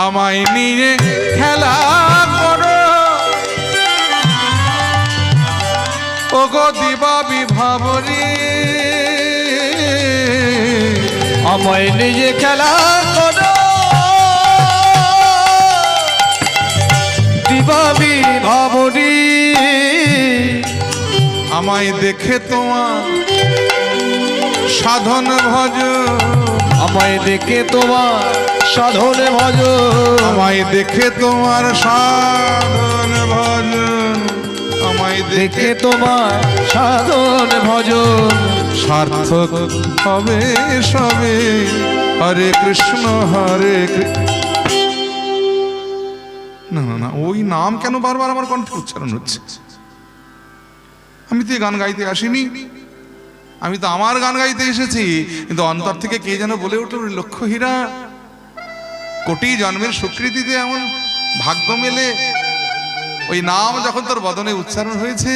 আমায় নিয়ে খেলা দিবা বিভাবরী আমায় নিজে খেলা করো দিবা বিভাবরী আমায় দেখে তোমার সাধন ভজ আমায় দেখে তোমার সাধন ভজ আমায় দেখে তোমার সাধন ভজন আমায় দেখে তোমার সাধন ভজন সার্থক হবে সবে হরে কৃষ্ণ হরে না না না ওই নাম কেন বারবার আমার কণ্ঠে উচ্চারণ হচ্ছে? আমি তো এই গান গাইতে আসিনি, আমি তো আমার গান গাইতে এসেছি, কিন্তু অন্তর থেকে কে যেন বলে উঠল লক্ষ্য হীরা কোটি জন্মের স্বীকৃতিতে এমন ভাগ্য মেলে ওই নাম যখন তোর বদনে উচ্চারণ হয়েছে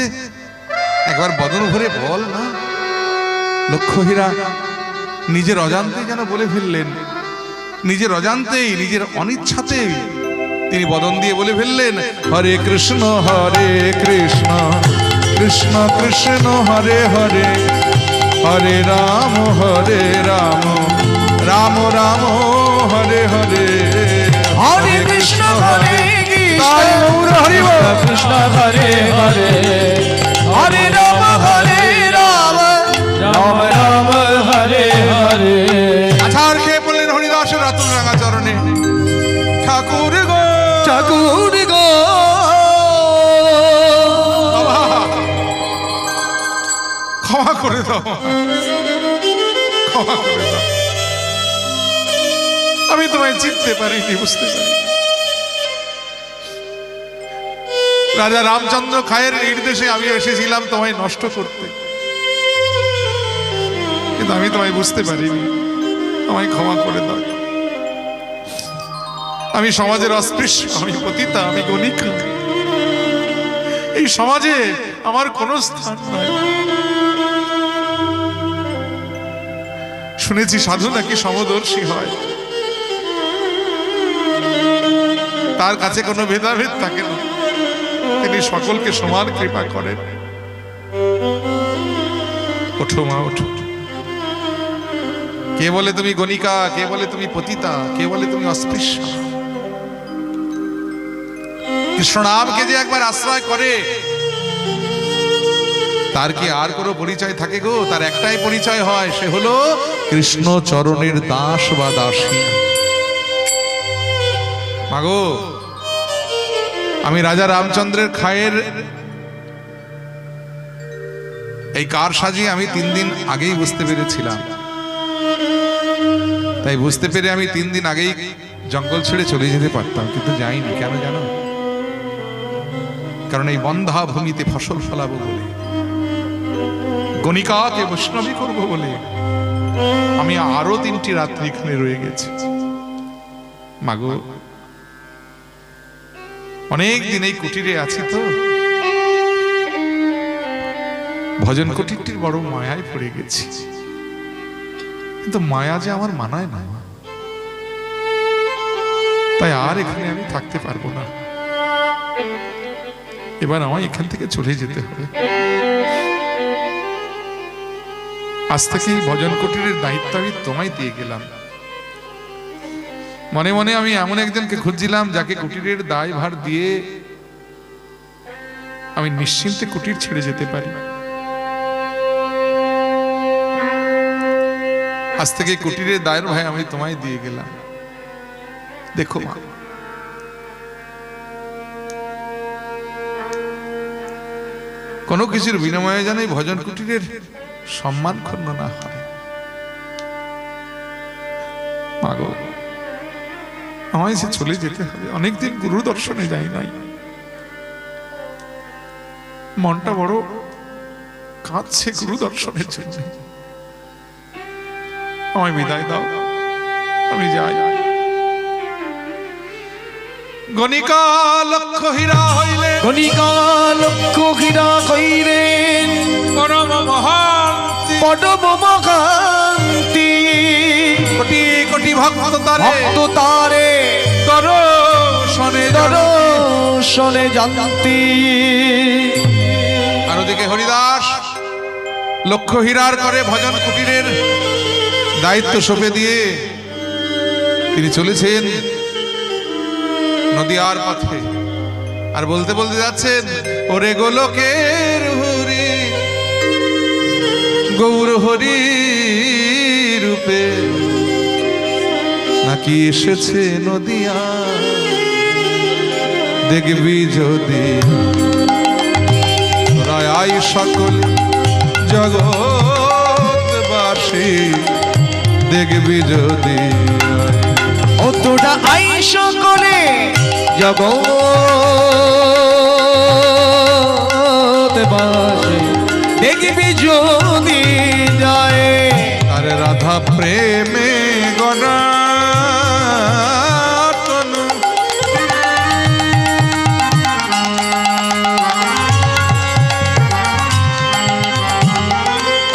একবার বদন ভরে বল না। লক্ষ্য হীরা নিজের অজান্তে যেন বলে ফেললেন, নিজের অজান্তেই নিজের অনিচ্ছাতেই তিনি বদন দিয়ে বলে ফেললেন হরে কৃষ্ণ কৃষ্ণ কৃষ্ণ হরে হরে হরে রাম রাম রাম হরে হরে হরে কৃষ্ণ হরে কৃষ্ণ হরে হরে হরে রাম রাম রাম হরে হরে। আচ্ছা আর কে বললেন হরিদাসের রতন রাঙা চরণে ঠাকুর গো ঠাকুর গো ক্ষমা করে দাও, ক্ষমা করে দাও, আমি তোমায় চিনতে পারিনি, বুঝতে পারি। রাজা রামচন্দ্র খায়ের নির্দেশে আমি এসেছিলাম তোমায় নষ্ট করতে, কিন্তু আমি তোমায় বুঝতে পারিনি, আমায় ক্ষমা করে দাও। আমি সমাজের অস্পৃশ্য, আমি পতিতা, আমি গণিকা, এই সমাজে আমার কোনো স্থান নাই। শুনেছি সাধু নাকি সমদর্শী হয়, তার কাছে কোনো ভেদাভেদ থাকে না, তিনি সকলকে সমান কৃপা করেন। ওঠো মা ওঠো, কে বলে তুমি গণিকা, কে বলে তুমি পতিতা, কে বলে তুমি অস্পৃশ্য? কৃষ্ণ নামকে যে একবার আশ্রয় করে তার কি আর কোনো পরিচয় থাকে গো? তার একটাই পরিচয় হয়, সে হলো কৃষ্ণ চরণের দাস বা দাসী। মাগো আমি রাজা রামচন্দ্রের খায়ের এই কার সাজি আমি 3 দিন আগেই বুঝতে পেরেছিলাম, তাই বুঝতে পেরে আমি 3 দিন আগেই জঙ্গল ছেড়ে চলে যেতে পারতাম, কিন্তু যাইনি। কেন জানো? কারণ এই বন্ধা ভূমিতে ফসল ফলাবো বলে, গণিকাকে বৈষ্ণবী করবো বলে আমি আরো 3টি রাত্রি এখানে রয়ে গেছি। মাগো অনেক দিন এই কুটিরে আছি তো, ভজন কুটিরটির বড় মায়ায় পড়ে গেছি, কিন্তু মায়া যে আমার মানায় না, তাই আর এখানে আমি থাকতে পারবো না। এবার আমায় এখান থেকে চলে যেতে হবে। আজ থেকে এই ভজন কুটিরের দায়িত্ব আমি তোমায় দিয়ে গেলাম। মনে মনে আমি এমন একজনকে খুঁজছিলাম যাকে কুটিরের দায়ভার দিয়ে আমি নিশ্চিন্তে কুটির ছেড়ে যেতে পারি। আজ থেকে কুটিরের দায়ের ভাই আমি তোমায় দিয়ে গেলাম। দেখো মা, কোনো কিছুর বিনিময়ে যেন এই ভজন কুটিরের সম্মান ক্ষুণ্ণ না হয়। মাগো আমায় সে চলে যেতে হবে। অনেকদিন গুরু দর্শনে যাই নাই, মনটা বড় কাঁদছে গুরু দর্শনের জন্য। আমায় বিদায় দাও, আমি যাই। গণিকা লক্ষ্য হীরা হইলে, গণিকা লক্ষ্য হীরা কইলেন পরম মহান্তি, পরম মহান্তি। কোটি কোটি ভক্ত তারে দর্শনে দর্শনে জানতি। আর ওদিকে হরিদাস লক্ষ হীরার করে ভজন কুটিরের দায়িত্ব সঁপে দিয়ে তিনি চলেছেন নদিয়ার পথে, আর বলতে বলতে যাচ্ছেন, ওরে গোলকের হরি গৌর হরি রূপে নাকি এসেছে নদিয়া, দেখবি যদি রায় সকল জগৎবাসী, দেখবি যদি ও তোরা আই সকলে জগৎবাসী, দেখবি যদি যায়। আরে রাধা প্রেমে গড়া তনু,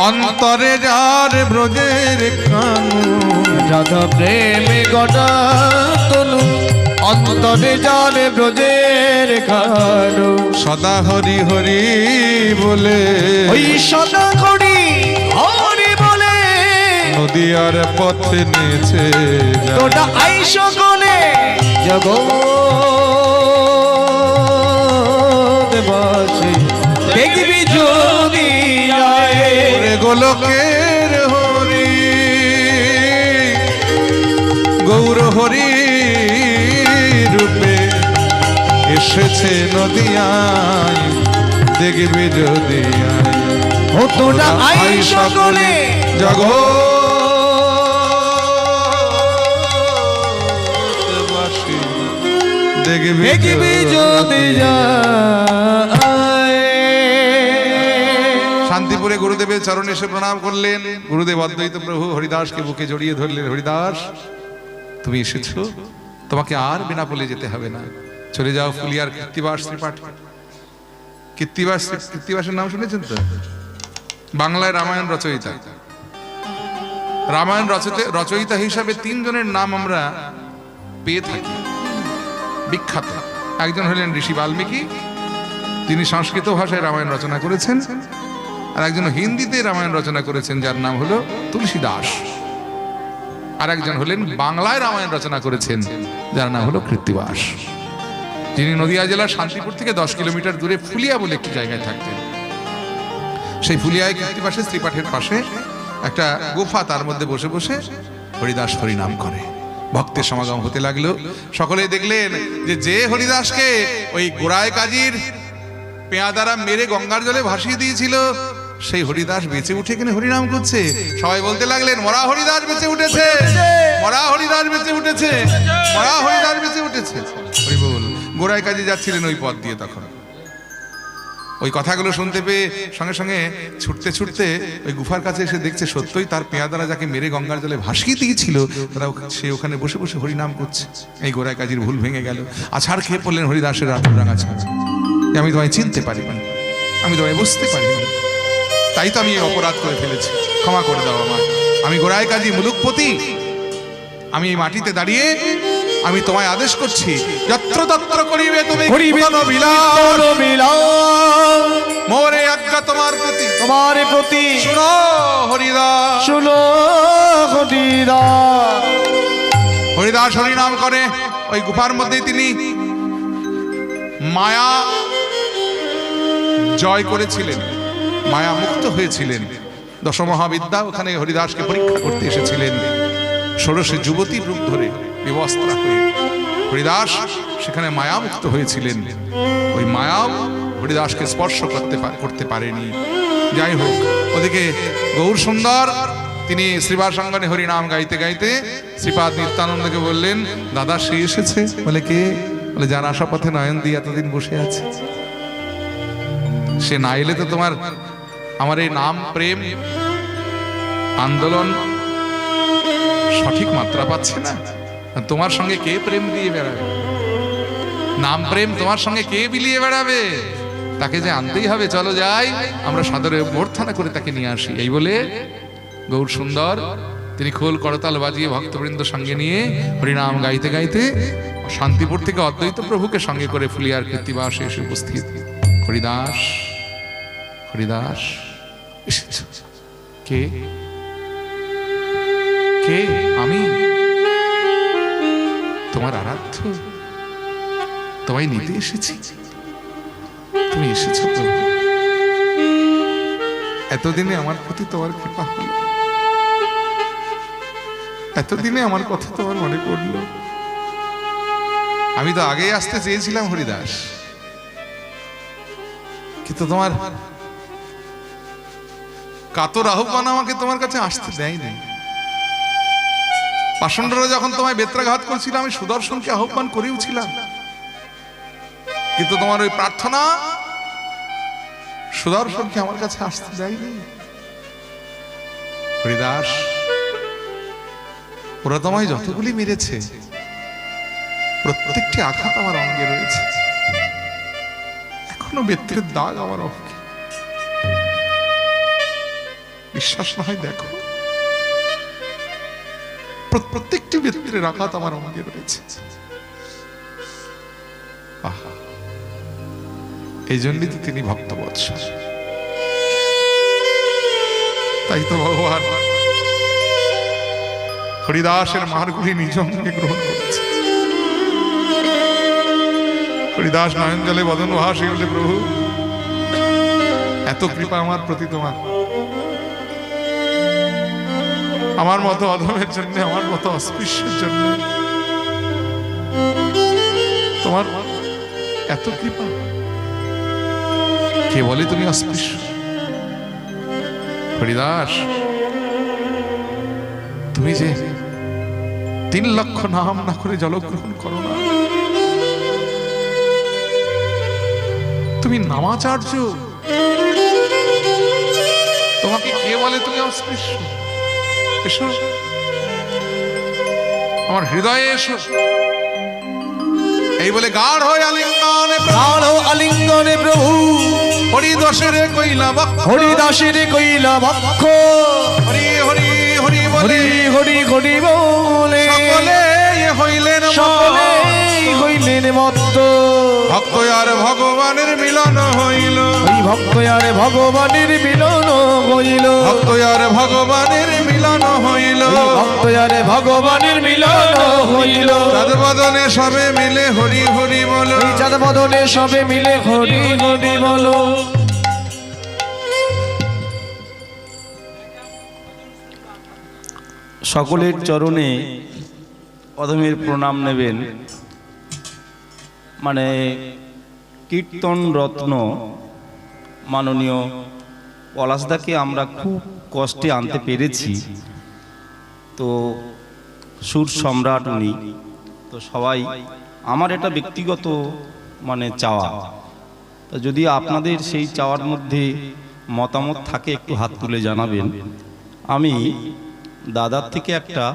অন্তরে যার ব্রজের কানু, রাধা প্রেমে গড়া তনু, অন্তরে জানে ব্রজের কানু। সদা হরি হরি বলে, ওই সদা হরি হরি বলে নদিয়ার পথে নিয়েছে যায়। তোরা আই সকলে জগৎবাসী, দেখবি যদি যায়। ওরে গোলকের হরি গৌর হরি রূপে এসেছে নদিয়ায়, দেখবি যদি আয়। ও তোরা আই সকলে জগৎবাসী, দেখবি দেখবি যদি যায়। শান্তিপুরে গুরুদেবের চরণে এসে প্রণাম করলেন। গুরুদেব অদ্বৈত প্রভু হরিদাসকে বুকে জড়িয়ে ধরলেন। হরিদাস, তুমি এসেছো, তোমাকে আর বেনাপোলে যেতে হবে না, চলে যাও ফুলিয়ার কৃত্তিবাস ত্রিপাঠী। কৃত্তিবাসের নাম শুনেছেন তো? বাংলায় রামায়ণ রচয়িতা। রামায়ণ রচয়িতা হিসাবে তিনজনের নাম আমরা পেয়ে থাকি বিখ্যাত। একজন হলেন ঋষি বাল্মীকি, যিনি সংস্কৃত ভাষায় রামায়ণ রচনা করেছেন, আর একজন হিন্দিতে রামায়ণ রচনা করেছেন যার নাম হলো তুলসী দাস, আর একজন হলেন বাংলায় রামায়ণ রচনা করেছেন যার নাম হলো কৃত্তিবাস, যিনি নদিয়া জেলার শান্তিপুর থেকে 10 কিলোমিটার দূরে ফুলিয়া বলে একটি জায়গায় থাকতেন। সেই ফুলিয়ায় কৃত্তিবাসের ত্রিপাঠের পাশে একটা গুফা, তার মধ্যে বসে বসে হরিদাস হরিনাম করে। ভক্তের সমাগম হতে লাগলো। সকলে দেখলেন যে হরিদাসকে ওই গোড়ায় কাজীর পেয়াদারা মেরে গঙ্গার জলে ভাসিয়ে দিয়েছিল, সেই হরিদাস বেঁচে উঠে এখানে হরিনাম করছে। সবাই বলতে লাগলেন, মরা হরিদাস বেঁচে উঠেছে, মরা হরিদাস বেঁচে উঠেছে, মরা হরিদাস বেঁচে উঠেছে। হরি বল। গোড়ায় কাজী যাচ্ছিলেন ওই পথ দিয়ে, তখন ওই কথাগুলো শুনতে পেয়ে সঙ্গে সঙ্গে ছুটতে ছুটতে ওই গুফার কাছে এসে দেখছে সত্যই তার পেয়াদারা যাকে মেরে গঙ্গার জলে ভাসিয়ে দিয়েছিল, তারা সে ওখানে বসে বসে হরিনাম করছে। এই গোড়ায় কাজীর ভুল ভেঙে গেল। আছাড় খেয়ে পড়লেন হরিদাসের রাঙা ছাড়। আমি তোমায় চিনতে পারি না, আমি তোমায় বুঝতে পারি না, তাই তো আমি এই অপরাধ করে ফেলেছি, ক্ষমা করে দাও আমার। আমি গোড়ায় কাজী মুলুকপতি, আমি এই মাটিতে দাঁড়িয়ে আমি তোমায় আদেশ করছি, যত্র তত্র করিবে তুমি কীর্তন বিলাস, মোরে আজ্ঞা তোমার প্রতি, তোমার প্রতি শুনো হরিদাস। শুনো হরিদাস। হরিদাস হরিনাম করে। ওই গুফার মধ্যে তিনি মায়া জয় করেছিলেন, মায়া মুক্ত হয়েছিলেন। দশমহাবিদ্যা ওখানে হরিদাসকে পরীক্ষা করতে এসেছিলেন। ষোড়শে যুবতী রূপ ধরে বিবস্ত্রা হয়ে হরিদাস সেখানে মায়া মুক্ত হয়েছিলেন। ওই মায়া হরিদাসকে স্পর্শ করতে পারেনি। যাই হোক, ওদিকে গৌর সুন্দর তিনি শ্রীবাসাঙ্গনে হরিনাম গাইতে গাইতে শ্রীপাদ নিত্যানন্দকে বললেন, দাদা সে এসেছে। বলে কে? বলে যার আশা পথে নয়ন দিয়ে এতদিন বসে আছে, সে না এলে তো তোমার আমার এই নাম প্রেম আন্দোলন সঠিক মাত্রা পাচ্ছে না। তোমার সঙ্গে কে প্রেম দিয়ে বেড়াবে? নাম প্রেম তোমার সঙ্গে কে বিলিয়ে বেড়াবে? তাকে যে আনতেই হবে, চলো যাই, আমরা সাদরে অভ্যর্থনা করে তাকে নিয়ে আসি। এই বলে গৌর সুন্দর তিনি খোল করতাল বাজিয়ে ভক্তবৃন্দ সঙ্গে নিয়ে হরিনাম গাইতে গাইতে শান্তিপুর থেকে অদ্বৈত প্রভুকে সঙ্গে করে ফুলিয়ার কৃত্তিবাসে এসে উপস্থিত। হরিদাস, হরিদাস, এসেছো। কে কে? আমি তোমার আরাধ্য, তোমায় নিতে এসেছি। তুমি এসেছো প্রভু। এতদিনে আমার প্রতি তোমার কৃপা হলো, এতদিনে আমার কথা তোমার মনে পড়লো। আমি তো আগেই আসতে চেয়েছিলাম হরিদাস, কিন্তু তোমার কাতর আহ্বান আমাকে তোমার কাছে আসতে দেয়নি। পাষণ্ডরা যখন তোমায় বেত্রাঘাত করছিল, আমি সুদর্শনকে আহ্বান করেওছিলাম, কিন্তু তোমার ওই প্রার্থনা সুদর্শনকে আমার কাছে আসতে দেয়নি। হরিদাস, ওরা তোমায় যতগুলি মেরেছে, প্রত্যেকটি আঘাত আমার অঙ্গে রয়েছে, এখনো বেত্রের দাগ আমার অঙ্গে। বিশ্বাস না হয় দেখো, প্রত্যেকটি বেত্রের আঘাত আমার অঙ্গে রয়েছে। এই জন্যই তো তিনি ভক্তবৎসল। তাই তো ভগবান হরিদাসের মারগুলি নিজ অঙ্গে গ্রহণ করেছে। হরিদাস নয়ন জলে বদন হাসি বলে, প্রভু এত কৃপা আমার প্রতি তোমার, আমার মতো অধমের জন্য, আমার মতো অস্পৃশ্যের জন্য তোমার এত কৃপা। কে বলে তুমি অস্পৃশ্য? হরিদাস, তুমি যে 3 লক্ষ নাম না করে জলগ্রহণ করো না, তুমি নামাচার্য, তোমাকে কে বলে তুমি অস্পৃশ্য? এসো আমার হৃদয়ে এসো। এই বলে গাঢ় আলিঙ্গনে প্রভু হরিদাসের কইলা বক্ষ, হরিদাসের কইলা বক্ষ, হরি হরি হরি বলে, হরি হরি বলে সকলে হইলেন সকলে হইলেন মত্ত। ভক্ত আর ভগবানের মিলন হইল, ওই ভক্ত আর ভগবানের মিলন হইল, ভক্ত আর ভগবানের মিলন হইল, ভক্ত আর ভগবানের মিলন হইল। চাঁদ বদনে সবে মিলে হরি হরি বলো, ওই চাঁদ বদনে সবে মিলে হরি হরি বলো। সকলের চরণে অধমের প্রণাম নেবেন। মানে কীর্তন রত্ন মাননীয় পলাশদাকে আমরা খুব কষ্টে আনতে পেরেছি, তো সুর সম্রাট উনি, তো সবাই আমার এটা ব্যক্তিগত মানে চাওয়া, তো যদি আপনাদের সেই চাওয়ার মধ্যে মতামত থাকে একটু হাত তুলে জানাবেন। আমি দাদার থেকে একটা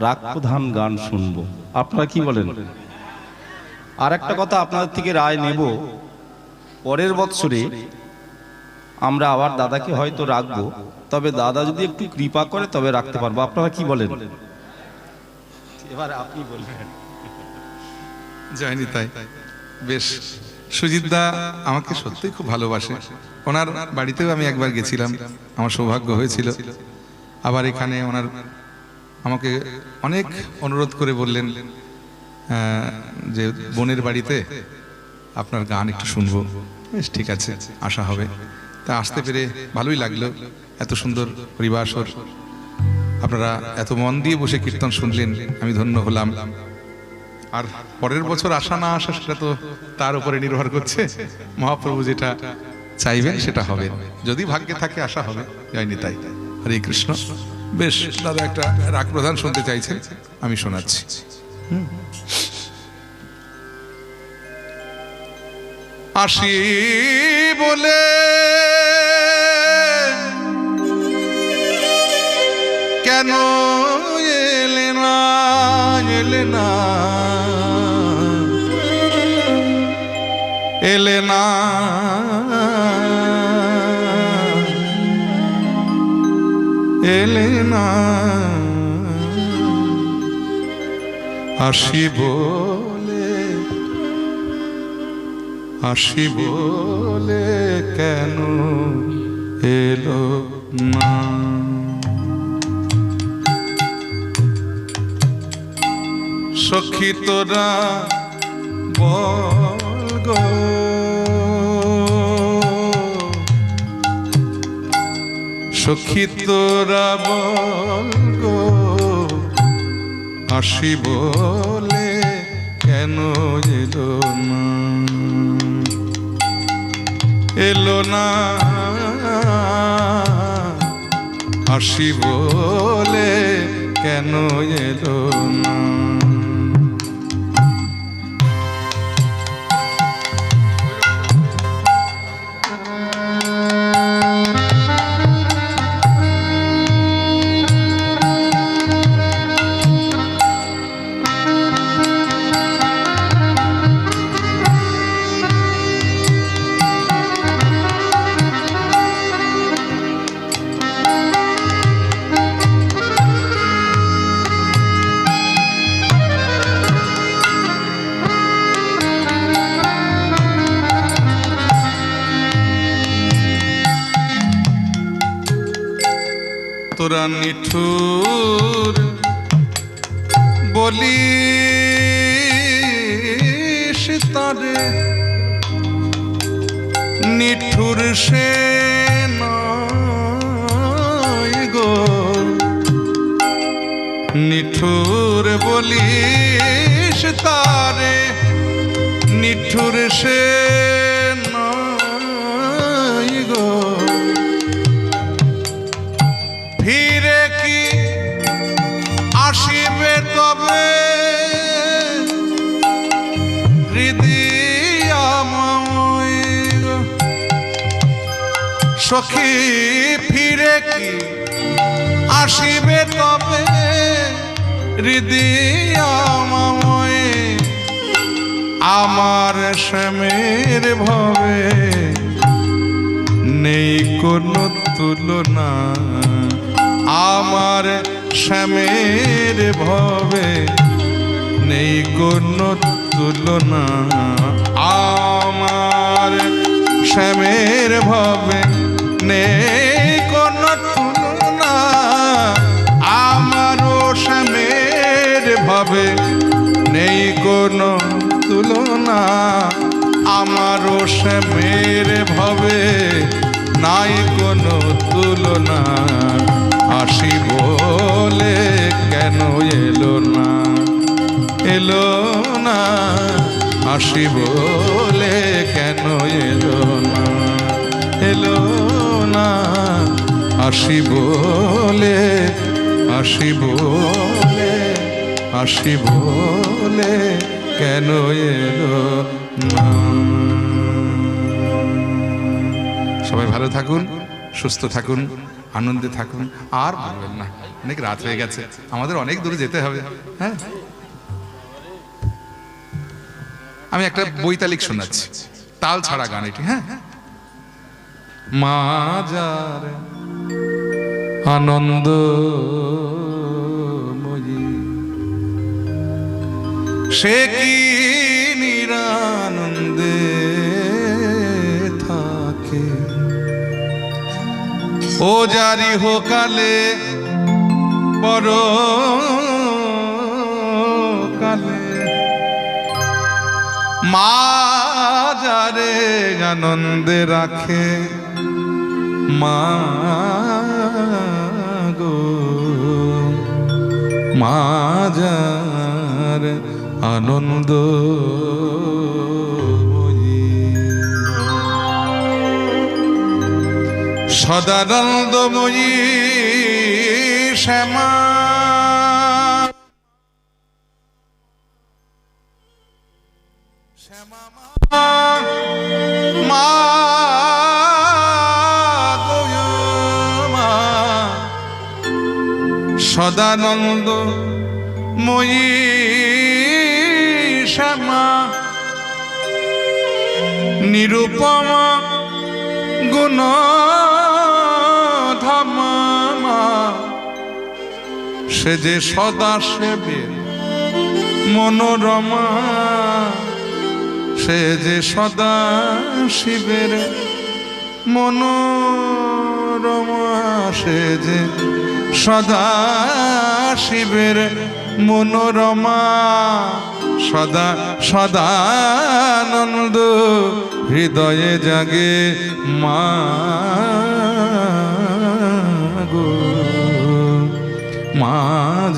রাগ প্রধান গান শুনবো, আপনারা কি বলেন? আর একটা কথা আপনাদের থেকে রায় নেব, পরের বৎসরে আমরা আবার দাদাকে হয়তো রাখবো, তবে দাদা যদি একটু কৃপা করে তবে রাখতে পারবো। আপনারা কি বলেন? এবার আপনি বলবেন। যায়নি তাই বেশ। সুজিত দা আমাকে সত্যিই খুব ভালোবাসে, ওনার বাড়িতেও আমি একবার গেছিলাম, আমার সৌভাগ্য হয়েছিল। আবার এখানে ওনার আমাকে অনেক অনুরোধ করে বললেন যে বোনের বাড়িতে আপনার গান একটু শুনবো। বেশ ঠিক আছে, আসা হবে। তা আসতে পেরে ভালোই লাগলো। এত সুন্দর পরিবাসর, আপনারা এত মন দিয়ে বসে কীর্তন শুনলেন, আমি ধন্য হলাম। আর পরের বছর আসা না আসা সেটা তো তার উপরে নির্ভর করছে, মহাপ্রভু যেটা চাইবেন সেটা হবে, যদি ভাগ্যে থাকে আসা হবে। জয় নিতাই, হরে কৃষ্ণ। বেশ, দাদা একটা রাগ প্রধান শুনতে চাইছেন, আমি শোনাচ্ছি। আসি বলে কেন এলে না, এলে না, এলে না, এলে না, আসি বলে, আসি বলে কেন এলো না। সখী তোরা বল গো, সখী তোরা বল গো, আসি বলে কেন এলো না, এলো না, আসি বলে কেন এলো না। তোরা নিঠুর বলিস তারে, নিঠুর সে নয় গো, নিঠুর বলিস তারে, নিঠুর সে নয় গো। ফিরে কি আসিবে তবে হৃদয়াময় গো, সখী ফিরে কি আসিবে তবে হৃদয়াময়, আমার শ্যামের ভবে নেই কোনো তুলনা, আমার শ্যামের ভবে নেই কোনো তুলনা, আমার শ্যামের ভবে নেই কোনো তুলনা, আমারও শ্যামের ভবে নেই কোনো তুলনা, আমারও শ্যামের ভবে নাই কোনো তুলনা, আসি বলে কেন এলো না, এলো না, আসি বলে কেন এলো না, এলো না, আসি বলে, আসি বলে, আসি বলে কেন এলো না। সবাই ভালো থাকুন, সুস্থ থাকুন, আনন্দে থাকুন, আর বলবেন না, অনেক রাত হয়ে গেছে, আমাদের অনেক দূরে যেতে হবে। হ্যাঁ, আমি একটা বৈতালিক শোনাচ্ছি, তাল ছাড়া গান এটি। হ্যাঁ, মাজার আনন্দময়ী সে কি নিরানন্দে থাকে, ও জারি হোকালে পরকালে, মা যারে আনন্দে রাখে, মা গো, মা যার আনন্দ সদানন্দময়ী শ্যামা, শ্যামা মা গো মা, সদানন্দময়ী শ্যামা, নিরুপমা গুণ ধামা, সে যে সদা সেবে মনোরমা, সে যে সদা শিবের মনো মনোরমা সে যে সদা শিবের মনোরমা, সদা সদানন্দ হৃদয়ে জাগে মা গো। মা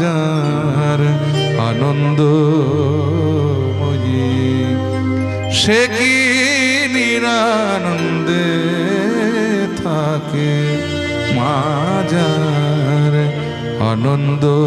যার আনন্দময়ী সে কি নিরানন্দে থাকে, মা যার আনন্দময়ী।